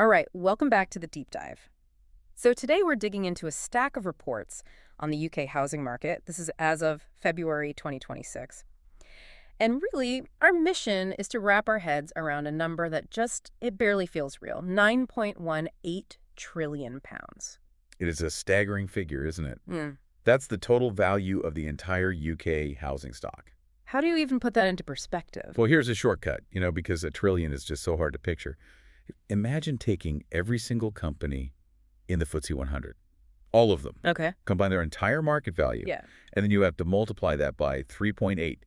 All right, welcome back to the deep dive. So today we're digging into a stack of reports on the UK housing market. This is as of February 2026. And really, our mission is to wrap our heads around a number that it barely feels real, 9.18 trillion pounds. It is a staggering figure, isn't it? Mm. That's the total value of the entire UK housing stock. How do you even put that into perspective? Well, here's a shortcut, because a trillion is just so hard to picture. Imagine taking every single company in the FTSE 100, all of them, Okay. combine their entire market value, Yeah. and then you have to multiply that by 3.8,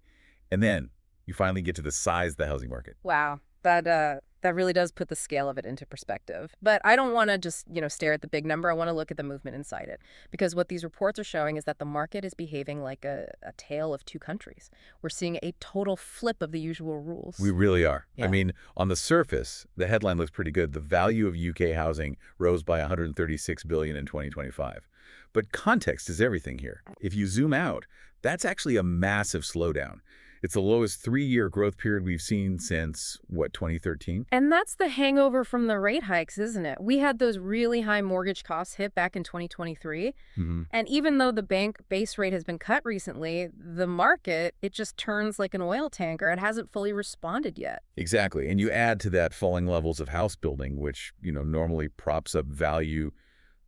and then you finally get to the size of the housing market. Wow. That really does put the scale of it into perspective. But I don't want to just, stare at the big number. I want to look at the movement inside it. Because what these reports are showing is that the market is behaving like a tale of two countries. We're seeing a total flip of the usual rules. We really are. Yeah. I mean, on the surface, the headline looks pretty good. The value of UK housing rose by $136 billion in 2025. But context is everything here. If you zoom out, that's actually a massive slowdown. It's the lowest three-year growth period we've seen since, 2013? And that's the hangover from the rate hikes, isn't it? We had those really high mortgage costs hit back in 2023. Mm-hmm. And even though the bank base rate has been cut recently, the market, it just turns like an oil tanker. It hasn't fully responded yet. Exactly. And you add to that falling levels of house building, which, normally props up value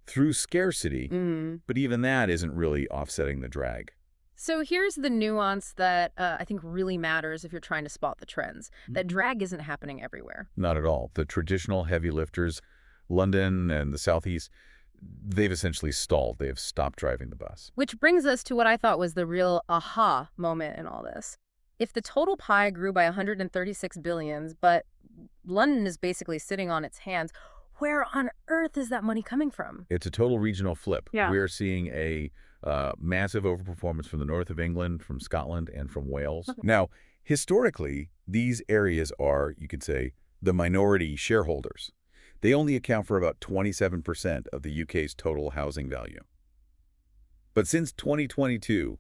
through scarcity. But even that isn't really offsetting the drag. So here's the nuance that I think really matters if you're trying to spot the trends. That drag isn't happening everywhere. Not at all. The traditional heavy lifters, London and the Southeast, they've essentially stalled. They have stopped driving the bus. Which brings us to what I thought was the real aha moment in all this. If the total pie grew by 136 billion, but London is basically sitting on its hands, where on earth is that money coming from? It's a total regional flip. Yeah. We're seeing a massive overperformance from the north of England, from Scotland, and from Wales. Okay. Now, historically, these areas are, you could say, the minority shareholders. They only account for about 27% of the UK's total housing value. But since 2022,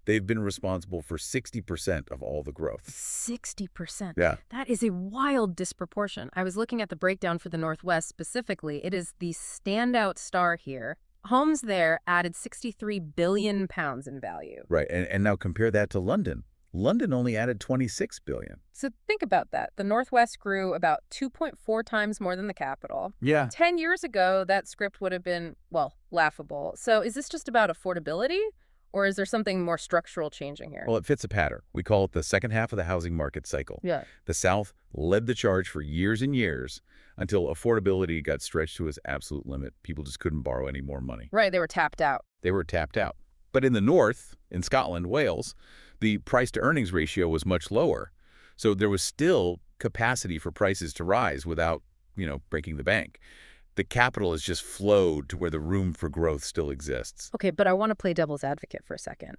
they've been responsible for 60% of all the growth. 60%. Yeah. That is a wild disproportion. I was looking at the breakdown for the Northwest specifically. It is the standout star here. Homes there added 63 billion pounds in value. Right, and now compare that to London. London only added 26 billion. So think about that. The Northwest grew about 2.4 times more than the capital. Yeah. 10 years ago, that script would have been, laughable. So is this just about affordability? Or is there something more structural changing here? Well, it fits a pattern. We call it the second half of the housing market cycle. Yeah. The South led the charge for years and years until affordability got stretched to its absolute limit. People just couldn't borrow any more money. Right, they were tapped out. They were tapped out. But in the North, in Scotland, Wales, the price-to-earnings ratio was much lower. So there was still capacity for prices to rise without, breaking the bank. The capital has just flowed to where the room for growth still exists. Okay, but I want to play devil's advocate for a second.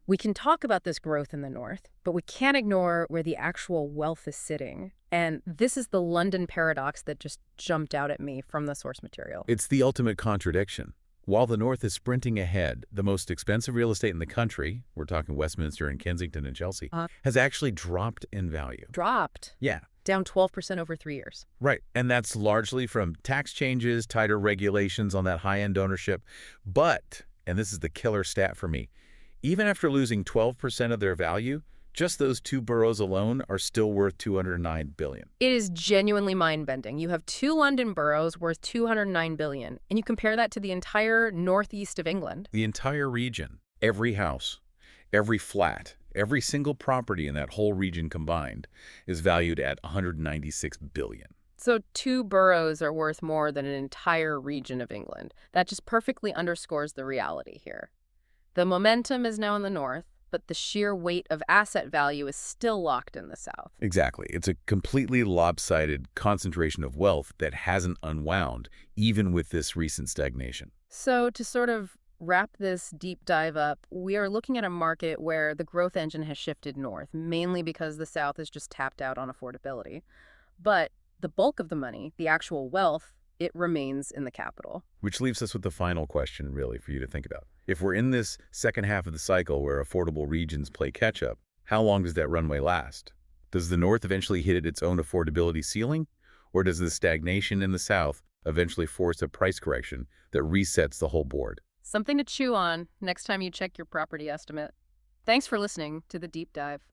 We can talk about this growth in the North, but we can't ignore where the actual wealth is sitting. And this is the London paradox that just jumped out at me from the source material. It's the ultimate contradiction. While the North is sprinting ahead, the most expensive real estate in the country, we're talking Westminster and Kensington and Chelsea, has actually dropped in value. Dropped. Yeah. Down 12% over 3 years. Right. And that's largely from tax changes, tighter regulations on that high-end ownership. But, and this is the killer stat for me, even after losing 12% of their value, just those two boroughs alone are still worth $209 billion. It is genuinely mind-bending. You have two London boroughs worth $209 billion, and you compare that to the entire northeast of England. The entire region, every house, every flat, every single property in that whole region combined is valued at $196 billion. So two boroughs are worth more than an entire region of England. That just perfectly underscores the reality here. The momentum is now in the north, but the sheer weight of asset value is still locked in the south. Exactly. It's a completely lopsided concentration of wealth that hasn't unwound, even with this recent stagnation. So to sort of wrap this deep dive up, we are looking at a market where the growth engine has shifted north, mainly because the South is just tapped out on affordability. But the bulk of the money, the actual wealth, it remains in the capital. Which leaves us with the final question, really, for you to think about. If we're in this second half of the cycle where affordable regions play catch-up, how long does that runway last? Does the North eventually hit its own affordability ceiling? Or does the stagnation in the South eventually force a price correction that resets the whole board? Something to chew on next time you check your property estimate. Thanks for listening to The Deep Dive.